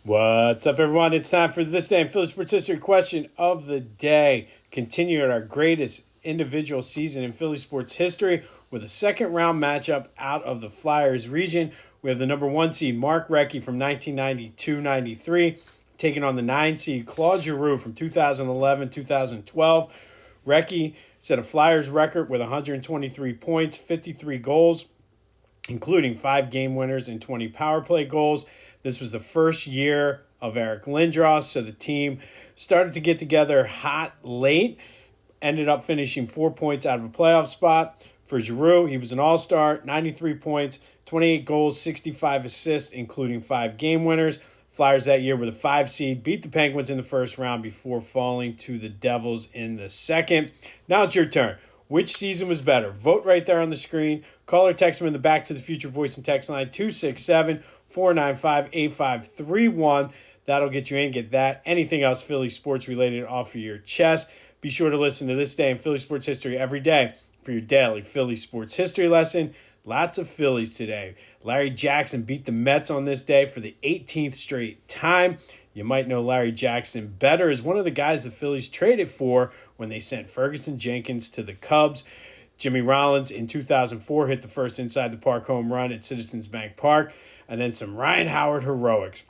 What's up, everyone? It's time for This Day in Philly Sports History question of the day. Continuing our greatest individual season in Philly sports history with a second round matchup out of the Flyers region. We have the number 1 seed Mark Recchi from 1992-93 taking on the 9 seed Claude Giroux from 2011-2012. Recchi set a Flyers record with 123 points, 53 goals, including 5 game winners and 20 power play goals. This was the first year of Eric Lindros, so the team started to get together hot late, ended up finishing 4 points out of a playoff spot. For Giroux, he was an all-star, 93 points, 28 goals, 65 assists, including 5 game winners. Flyers that year were the 5 seed, beat the Penguins in the first round before falling to the Devils in the second. Now it's your turn. Which season was better? Vote right there on the screen. Call or text them in the Back to the Future voice and text line 267-495-8531. That'll get you in, get that. Anything else Philly sports related off of your chest. Be sure to listen to This Day in Philly Sports History every day for your daily Philly sports history lesson. Lots of Phillies today. Larry Jackson beat the Mets on this day for the 18th straight time. You might know Larry Jackson better as one of the guys the Phillies traded for when they sent Ferguson Jenkins to the Cubs. Jimmy Rollins in 2004 hit the first inside the park home run at Citizens Bank Park, and then some Ryan Howard heroics.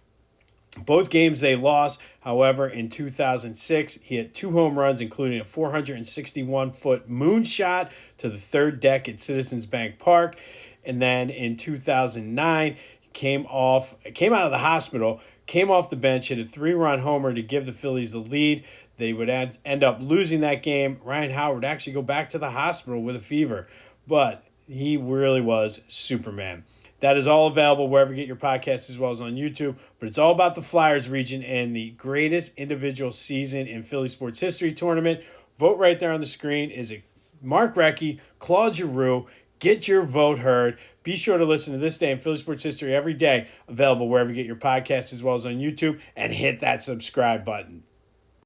Both games they lost. However, in 2006, he hit 2 home runs, including a 461-foot moonshot to the third deck at Citizens Bank Park. And then in 2009, he came out of the hospital, came off the bench, hit a 3-run homer to give the Phillies the lead. They would end up losing that game. Ryan Howard would actually go back to the hospital with a fever, but he really was Superman. That is all available wherever you get your podcasts as well as on YouTube. But it's all about the Flyers region and the greatest individual season in Philly sports history tournament. Vote right there on the screen. Is it Mark Recchi, Claude Giroux? Get your vote heard. Be sure to listen to This Day in Philly sports history every day. Available wherever you get your podcasts as well as on YouTube. And hit that subscribe button.